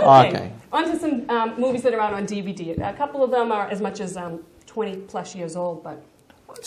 Okay. On to some movies that are out on DVD. A couple of them are as much as 20-plus years old, but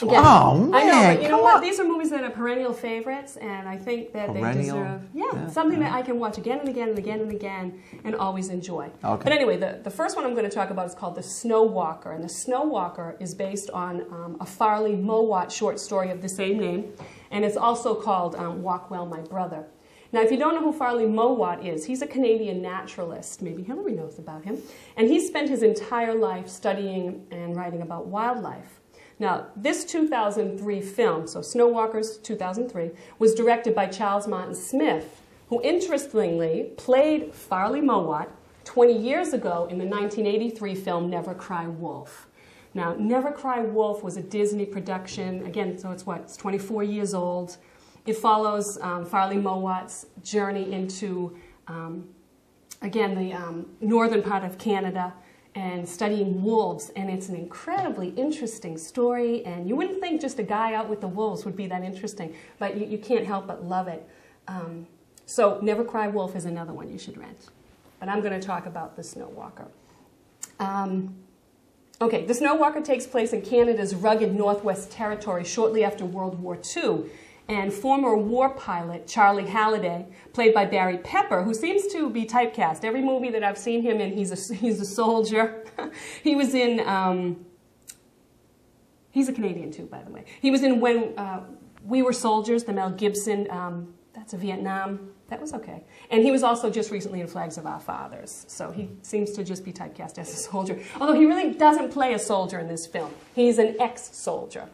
again, oh, man, I know, but you know what? These are movies that are perennial favorites, and I think that they deserve something that I can watch again and again and again and again and always enjoy. Okay. But anyway, the first one I'm going to talk about is called The Snow Walker, and The Snow Walker is based on a Farley Mowat short story of the same name, and it's also called Walk Well, My Brother. Now, if you don't know who Farley Mowat is, he's a Canadian naturalist. Maybe Hillary knows about him. And he spent his entire life studying and writing about wildlife. Now, this 2003 film, so Snow Walker's 2003, was directed by Charles Martin Smith, who interestingly played Farley Mowat 20 years ago in the 1983 film Never Cry Wolf. Now, Never Cry Wolf was a Disney production. Again, so it's 24 years old. It follows Farley Mowat's journey into, again, the northern part of Canada and studying wolves. And it's an incredibly interesting story. And you wouldn't think just a guy out with the wolves would be that interesting, but you can't help but love it. So Never Cry Wolf is another one you should rent. But I'm going to talk about The Snow Walker. Okay, The Snow Walker takes place in Canada's rugged Northwest Territory shortly after World War II. And former war pilot Charlie Halliday, played by Barry Pepper, who seems to be typecast. Every movie that I've seen him in, he's a soldier. He was in, he's a Canadian too, by the way. He was in When We Were Soldiers, the Mel Gibson, that's a Vietnam. That was okay. And he was also just recently in Flags of Our Fathers. So he seems to just be typecast as a soldier. Although he really doesn't play a soldier in this film. He's an ex-soldier.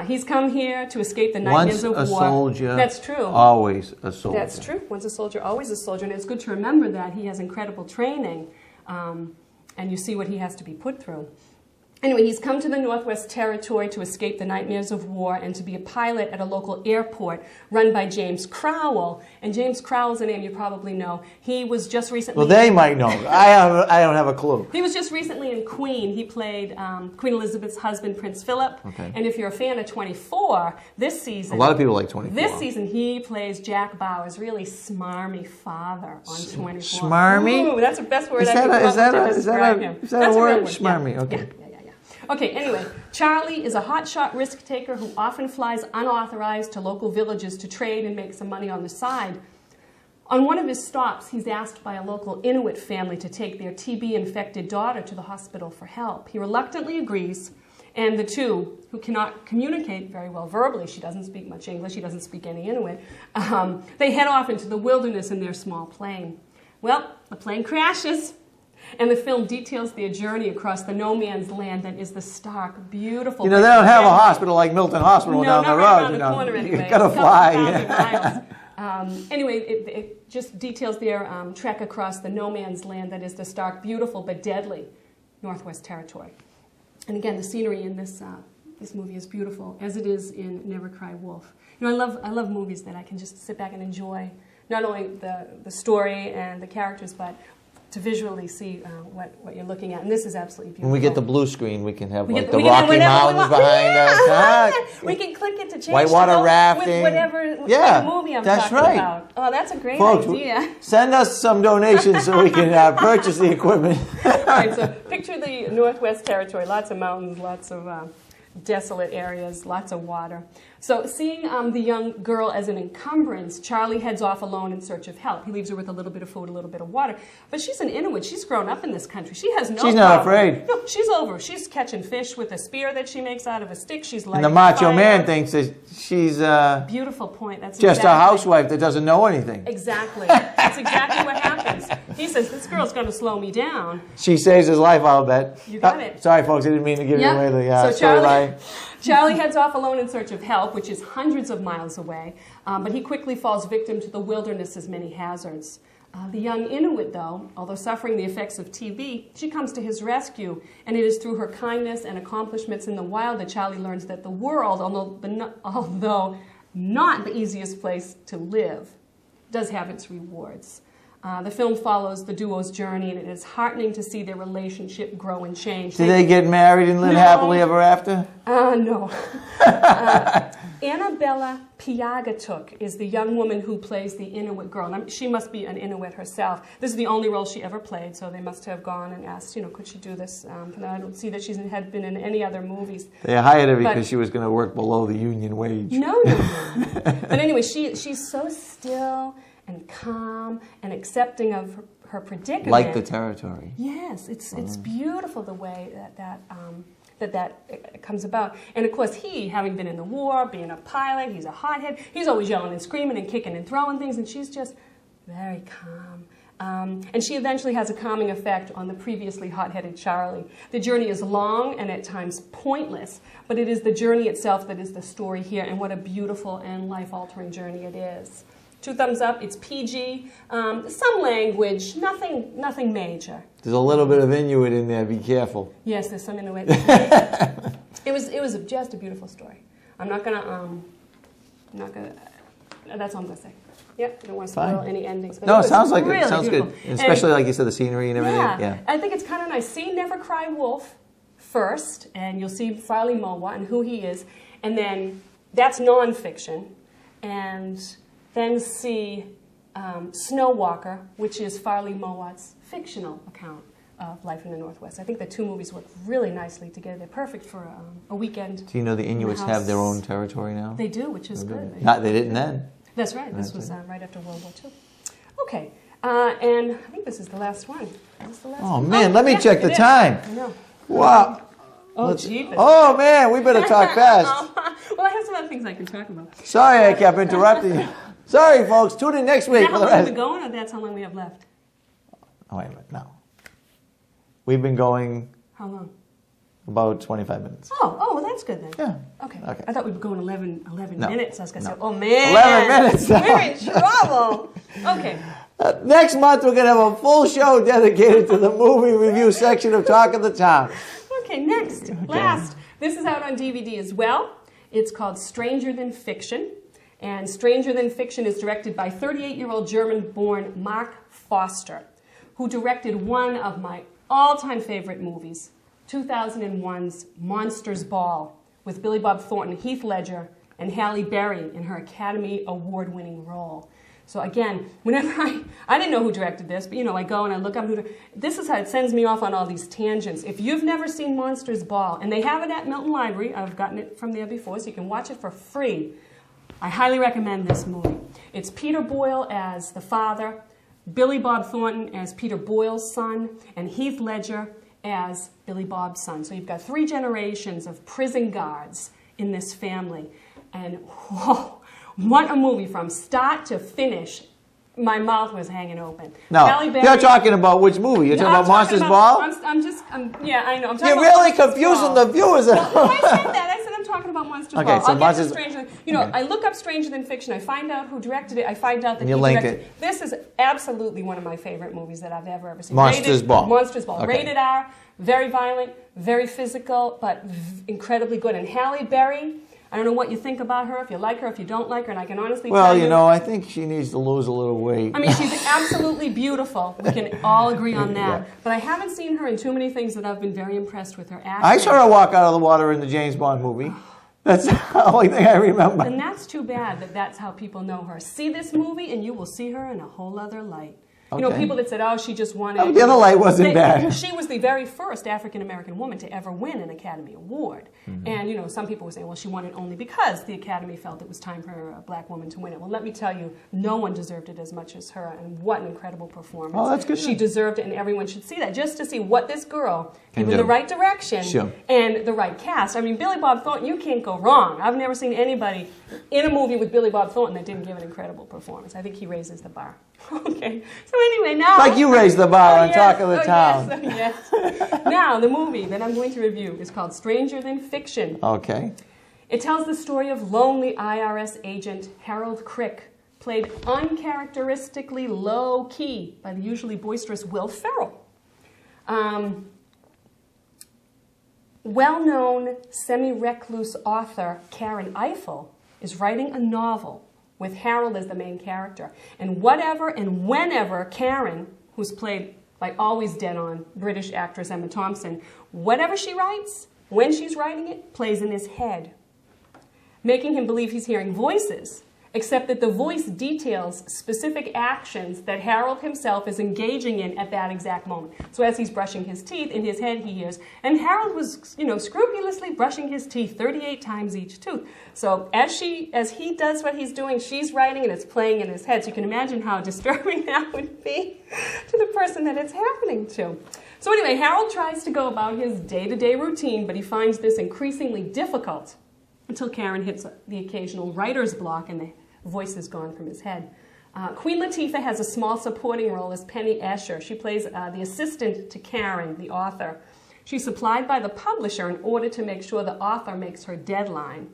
He's come here to escape the nightmares of war. Once a soldier, that's true. Always a soldier. That's true. Once a soldier, always a soldier. And it's good to remember that. He has incredible training. And you see what he has to be put through. Anyway, he's come to the Northwest Territory to escape the nightmares of war and to be a pilot at a local airport run by James Crowell. And James Crowell's a name you probably know. He was just recently... Well, they might know. I don't have a clue. He was just recently in Queen. He played Queen Elizabeth's husband, Prince Philip. Okay. And if you're a fan of 24, this season... A lot of people like 24. This season, he plays Jack Bauer's really smarmy father on 24. Smarmy? Ooh, that's the best word I can come up with to describe him. Is that a word? Smarmy, yeah. okay. Yeah. Okay, anyway, Charlie is a hotshot risk-taker who often flies unauthorized to local villages to trade and make some money on the side. On one of his stops, he's asked by a local Inuit family to take their TB-infected daughter to the hospital for help. He reluctantly agrees, and the two, who cannot communicate very well verbally, she doesn't speak much English, she doesn't speak any Inuit, they head off into the wilderness in their small plane. Well, the plane crashes. And the film details their journey across the no-man's land that is the stark, beautiful... You know, they don't have a hospital like Milton Hospital down the road. No, not right around the corner anyway. You've got to fly. Anyway, it just details their trek across the no-man's land that is the stark, beautiful, but deadly Northwest Territory. And again, the scenery in this movie is beautiful, as it is in Never Cry Wolf. You know, I love movies that I can just sit back and enjoy, not only the story and the characters, but to visually see what you're looking at. And this is absolutely beautiful. When we get the blue screen, we can have the Rocky Mountains behind us. We can click it to change whitewater rafting. With whatever movie I'm talking about. Oh, that's a great idea. Send us some donations so we can purchase the equipment. All right, so picture the Northwest Territory. Lots of mountains, lots of desolate areas, lots of water. So seeing the young girl as an encumbrance, Charlie heads off alone in search of help. He leaves her with a little bit of food, a little bit of water. But she's an Inuit. She's grown up in this country. She has no problem. She's not afraid. No, she's over. She's catching fish with a spear that she makes out of a stick. She's lighting And the macho fire. Man thinks that she's beautiful point. That's just exactly. a housewife that doesn't know anything. Exactly. That's exactly what happens. He says, this girl's going to slow me down. She saves his life, I'll bet. You got it. Sorry, folks. I didn't mean to give you away the storyline. Charlie heads off alone in search of help, which is hundreds of miles away, but he quickly falls victim to the wilderness's many hazards. The young Inuit, though, although suffering the effects of TB, she comes to his rescue, and it is through her kindness and accomplishments in the wild that Charlie learns that the world, although not the easiest place to live, does have its rewards. The film follows the duo's journey, and it is heartening to see their relationship grow and change. Did they get married and live happily ever after? No. Annabella Piagatuk is the young woman who plays the Inuit girl. Now, she must be an Inuit herself. This is the only role she ever played, so they must have gone and asked, could she do this? I don't see that she had been in any other movies. They hired her because she was going to work below the union wage. No. But anyway, she's so still and calm and accepting of her predicament. Like the territory. Yes, it's beautiful the way that comes about. And of course, he, having been in the war, being a pilot, he's a hothead, he's always yelling and screaming and kicking and throwing things, and she's just very calm. And she eventually has a calming effect on the previously hot-headed Charlie. The journey is long and at times pointless, but it is the journey itself that is the story here, and what a beautiful and life-altering journey it is. 2 thumbs up. It's PG. Some language. Nothing major. There's a little bit of Inuit in there. Be careful. Yes, there's some Inuit. It was just a beautiful story. I'm not gonna. That's all I'm gonna say. Yep. I don't want to spoil any endings. But no, it sounds like really it sounds beautiful. good, especially like you said, the scenery and everything. Yeah. I think it's kind of nice. See Never Cry Wolf first, and you'll see Farley Mowat and who he is, and then that's nonfiction, and then see Snow Walker, which is Farley Mowat's fictional account of life in the Northwest. I think the 2 movies work really nicely together. They're perfect for a weekend. Do you know the Inuits have their own territory now? They do, which is good. They didn't then. That's right. This was right after World War II. Okay, and I think this is the last one. Man, let me check the time. I know. Wow. Oh, jeepers. Oh, man, we better talk fast. Well, I have some other things I can talk about. Sorry I kept interrupting you. Sorry, folks. Tune in next week. Is that how long we've been going, or that's how long we have left? Oh, wait a minute. No. We've been going... How long? About 25 minutes. Oh, well, that's good then. Yeah. Okay. I thought we'd be going 11 minutes. I was going to say, oh, man. 11 minutes. We're in trouble. Okay. Next month, we're going to have a full show dedicated to the movie review section of Talk of the Town. Okay, next. Last. This is out on DVD as well. It's called Stranger Than Fiction. And Stranger Than Fiction is directed by 38-year-old German-born Mark Foster, who directed one of my all-time favorite movies, 2001's Monsters Ball, with Billy Bob Thornton, Heath Ledger, and Halle Berry in her Academy Award-winning role. So again, whenever I didn't know who directed this, but I go and I look up who this is how it sends me off on all these tangents. If you've never seen Monsters Ball, and they have it at Milton Library, I've gotten it from there before, so you can watch it for free. I highly recommend this movie. It's Peter Boyle as the father, Billy Bob Thornton as Peter Boyle's son, and Heath Ledger as Billy Bob's son. So you've got 3 generations of prison guards in this family. And whoa, what a movie from start to finish. My mouth was hanging open. No, you're talking about which movie? You're talking about Monsters Ball? Yeah, I know. You're really confusing the viewers. I said that. I said I'm talking about Monsters Ball. So I'll get to Stranger Than, I look up Stranger Than Fiction. I find out who directed it. I find out that he directed it. This is absolutely one of my favorite movies that I've ever seen. Monsters Ball. Monsters Ball. Okay. Rated R, very violent, very physical, but incredibly good. And Halle Berry, I don't know what you think about her, if you like her, if you don't like her, and I can honestly tell you... Well, I think she needs to lose a little weight. I mean, she's absolutely beautiful. We can all agree on that. Yeah. But I haven't seen her in too many things that I've been very impressed with her acting. I saw her walk out of the water in the James Bond movie. That's the only thing I remember. And that's too bad that that's how people know her. See this movie, and you will see her in a whole other light. Okay. People that said, oh, she just wanted... the other light wasn't bad. She was the very first African-American woman to ever win an Academy Award. Mm-hmm. And, some people were saying, well, she won it only because the Academy felt it was time for a black woman to win it. Well, let me tell you, no one deserved it as much as her, and what an incredible performance. Oh, that's good. She deserved it, and everyone should see that, just to see what this girl, given the right direction and the right cast. I mean, Billy Bob Thornton, you can't go wrong. I've never seen anybody in a movie with Billy Bob Thornton that didn't give an incredible performance. I think he raises the bar. Okay, so anyway, now... It's like you raised the bar on Talk of the Town. Yes. Now, the movie that I'm going to review is called Stranger Than Fiction. Okay. It tells the story of lonely IRS agent Harold Crick, played uncharacteristically low-key by the usually boisterous Will Ferrell. Well-known semi-recluse author Karen Eiffel is writing a novel with Harold as the main character. And whatever and whenever Karen, who's played by always dead-on British actress Emma Thompson, whatever she writes, when she's writing it, plays in his head, making him believe he's hearing voices, except that the voice details specific actions that Harold himself is engaging in at that exact moment. So as he's brushing his teeth, in his head he hears, and Harold was, scrupulously brushing his teeth 38 times each tooth. So as he does what he's doing, she's writing and it's playing in his head. So you can imagine how disturbing that would be to the person that it's happening to. So anyway, Harold tries to go about his day-to-day routine, but he finds this increasingly difficult until Karen hits the occasional writer's block and the voice is gone from his head. Queen Latifah has a small supporting role as Penny Escher. She plays the assistant to Karen, the author. She's supplied by the publisher in order to make sure the author makes her deadline.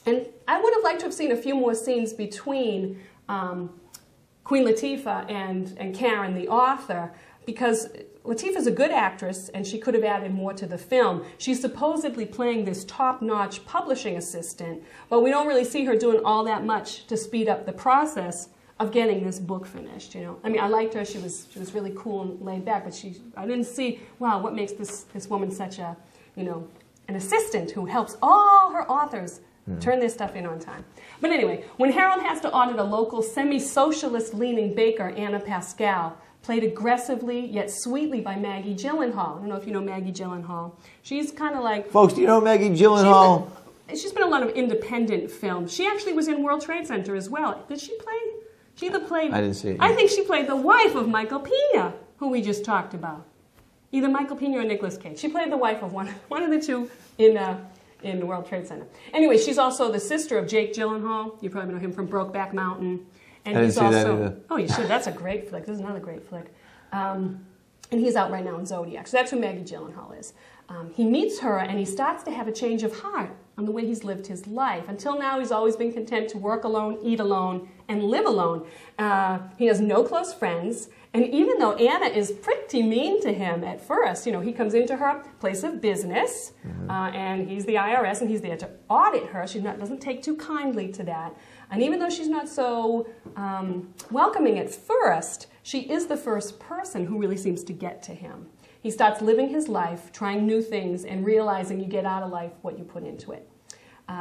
And I would have liked to have seen a few more scenes between Queen Latifah and Karen, the author, because Latifah's a good actress and she could have added more to the film. She's supposedly playing this top-notch publishing assistant, but we don't really see her doing all that much to speed up the process of getting this book finished. I mean, I liked her. She was really cool and laid back, but I didn't see, wow, what makes this woman such a, an assistant who helps all her authors turn their stuff in on time. But anyway, when Harold has to audit a local semi-socialist leaning baker, Anna Pascal, played aggressively yet sweetly by Maggie Gyllenhaal. I don't know if you know Maggie Gyllenhaal. She's kind of like... Folks, do you know Maggie Gyllenhaal? She's been in a lot of independent films. She actually was in World Trade Center as well. Did she play? She either played... I didn't see it. I think she played the wife of Michael Pena, who we just talked about. Either Michael Pena or Nicolas Cage. She played the wife of one of the two in the World Trade Center. Anyway, she's also the sister of Jake Gyllenhaal. You probably know him from Brokeback Mountain. And I didn't see that either. Oh, you should. That's a great flick. This is another great flick. And he's out right now in Zodiac. So that's who Maggie Gyllenhaal is. He meets her and he starts to have a change of heart on the way he's lived his life. Until now, he's always been content to work alone, eat alone, and live alone. He has no close friends. And even though Anna is pretty mean to him at first, he comes into her place of business, and he's the IRS, and he's there to audit her. She doesn't take too kindly to that. And even though she's not so welcoming at first, she is the first person who really seems to get to him. He starts living his life, trying new things, and realizing you get out of life what you put into it.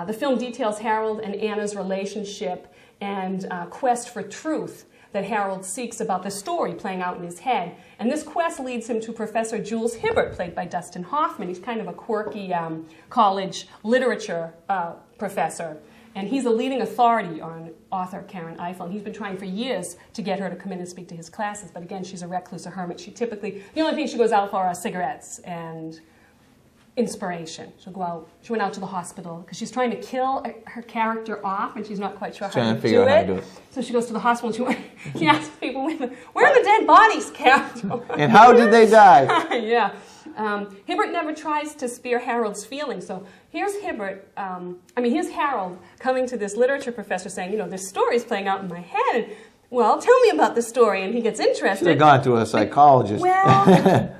The film details Harold and Anna's relationship and quest for truth that Harold seeks about the story playing out in his head. And this quest leads him to Professor Jules Hibbert, played by Dustin Hoffman. He's kind of a quirky college literature professor. And he's a leading authority on author Karen Eiffel. And he's been trying for years to get her to come in and speak to his classes. But again, she's a recluse, a hermit. The only thing she goes out for are cigarettes and inspiration. She'll go out. She went out to the hospital because she's trying to kill her character off, and she's not quite sure how to do it. So she goes to the hospital and she asks people, where are the dead bodies, Captain? And how did they die? Yeah. Hibbert never tries to spare Harold's feelings. So here's here's Harold coming to this literature professor saying, this story's playing out in my head. Well, tell me about the story. And he gets interested. Should have gone to a psychologist. Well,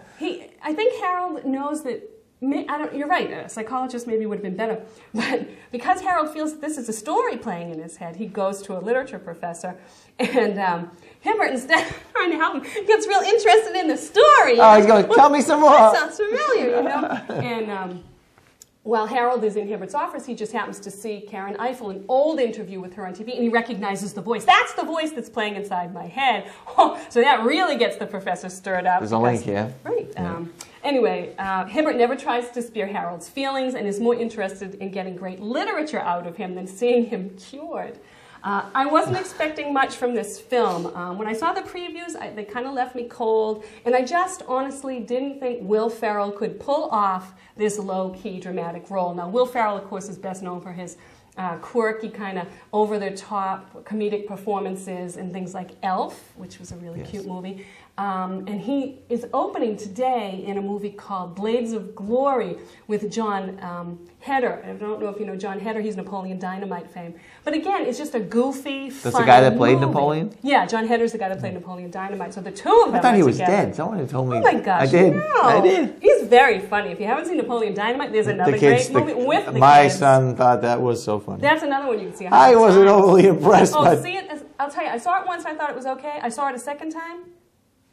I think Harold knows that. You're right, a psychologist maybe would have been better. But because Harold feels that this is a story playing in his head, he goes to a literature professor. And Hibbert, instead of trying to help him, gets real interested in the story. Oh, he's going, tell me some more. That sounds familiar, And while Harold is in Hibbert's office, he just happens to see Karen Eiffel, an old interview with her on TV, and he recognizes the voice. That's the voice that's playing inside my head. Oh, so that really gets the professor stirred up. There's a link here. Right. Yeah. Anyway, Hibbert never tries to spare Harold's feelings and is more interested in getting great literature out of him than seeing him cured. I wasn't expecting much from this film. When I saw the previews, they kind of left me cold, and I just honestly didn't think Will Ferrell could pull off this low-key dramatic role. Now, Will Ferrell, of course, is best known for his quirky, kind of over-the-top comedic performances in things like Elf, which was a really cute movie. And he is opening today in a movie called Blades of Glory with John Heder. I don't know if you know John Heder. He's Napoleon Dynamite fame. But again, it's just a goofy, That's the guy that played movie. Napoleon? Yeah, John Heder's the guy that played Napoleon Dynamite. So the two of them I thought he was together. dead. Someone had told me. Oh my gosh, I did. no. I did. He's very funny. If you haven't seen Napoleon Dynamite, there's another kids, great movie with the my kids. son thought that was so funny. That's another one you can see. I wasn't overly impressed. Oh, but see it? I'll tell you, I saw it once and I thought it was okay. I saw it a second time.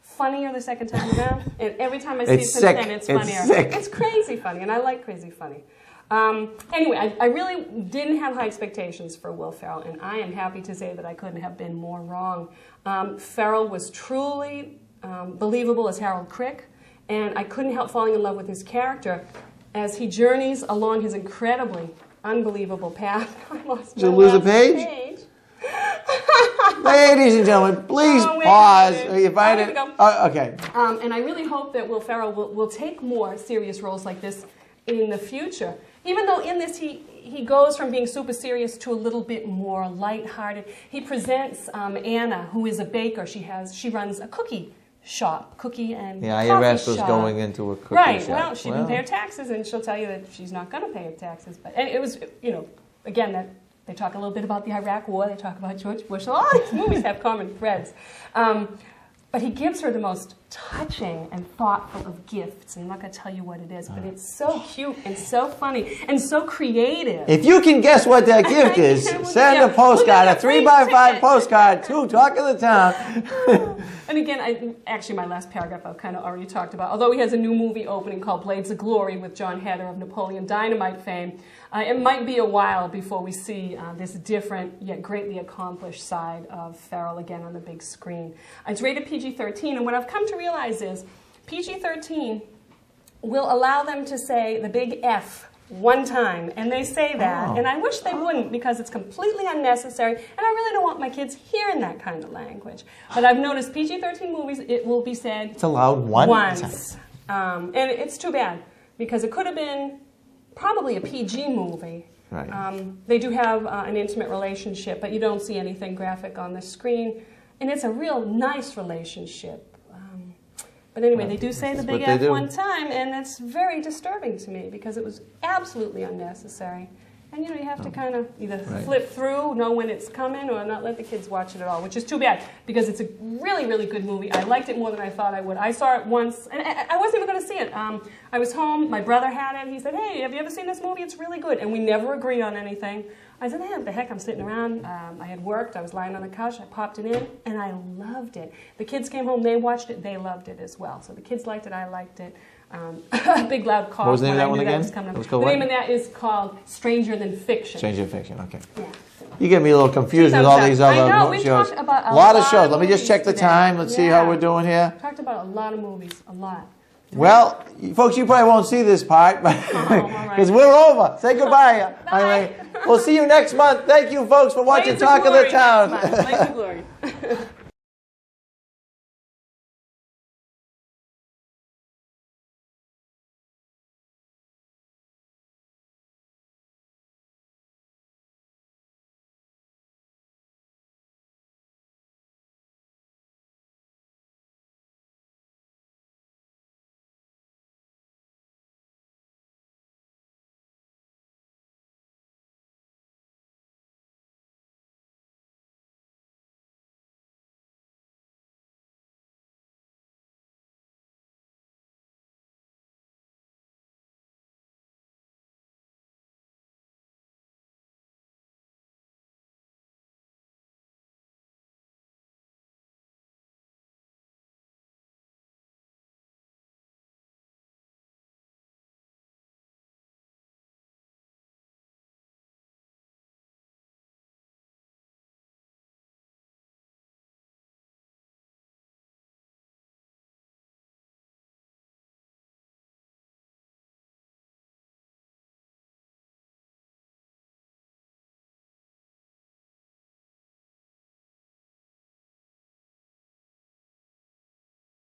Funnier the second time around. And every time I see it since then, it's funnier. It's crazy funny, and I like crazy funny. Anyway, I really didn't have high expectations for Will Ferrell, and I am happy to say that I couldn't have been more wrong. Ferrell was truly believable as Harold Crick, and I couldn't help falling in love with his character as he journeys along his incredibly unbelievable path. I lost Did you lose a page? Ladies and gentlemen, please pause. You find it? Okay. And I really hope that Will Ferrell will take more serious roles like this in the future. Even though in this he goes from being super serious to a little bit more lighthearted. He presents Anna, who is a baker. She runs a cookie shop, cookie and the coffee IRS was shop. going into a cookie right. shop. Well, she didn't pay her taxes, and she'll tell you that she's not going to pay her taxes. But and it was, again that. They talk a little bit about the Iraq War. They talk about George Bush. A lot of these movies have common threads. But he gives her the most touching and thoughtful of gifts. And I'm not going to tell you what it is, but it's so cute and so funny and so creative. If you can guess what that gift is, send a postcard, a 3x5 postcard to Talk of the Town. And again, actually my last paragraph I've kind of already talked about. Although he has a new movie opening called Blades of Glory with John Heder of Napoleon Dynamite fame, it might be a while before we see this different yet greatly accomplished side of Ferrell again on the big screen. It's rated PG-13, and what I've come to realize is PG-13 will allow them to say the big F one time, and they say that, and I wish they wouldn't because it's completely unnecessary, and I really don't want my kids hearing that kind of language. But I've noticed PG-13 movies, it will be said it's allowed once. And it's too bad because it could have been probably a PG movie. Right. They do have an intimate relationship, but you don't see anything graphic on the screen, and it's a real nice relationship. But anyway, they do say the big F one time, and it's very disturbing to me because it was absolutely unnecessary. And you have to kind of either flip through, know when it's coming, or not let the kids watch it at all, which is too bad because it's a really, really good movie. I liked it more than I thought I would. I saw it once, and I wasn't even going to see it. I was home, my brother had it, he said, hey, have you ever seen this movie? It's really good. And we never agreed on anything. I said, hey, what the heck, I'm sitting around. I had worked, I was lying on the couch, I popped it in, and I loved it. The kids came home, they watched it, they loved it as well. So the kids liked it, I liked it. Big loud cough. What was the name of that one again? The name of that is called Stranger Than Fiction. Stranger Than Fiction, okay. Yeah. You get me a little confused with all these other shows. Talked about a lot of shows. Let me just check the today. time. Let's see how we're doing here. Talked about a lot of movies, a lot. Well, folks, you probably won't see this part because we're over. Say goodbye. Bye. We'll see you next month. Thank you, folks, for watching Talk of the Town. Blades of Glory.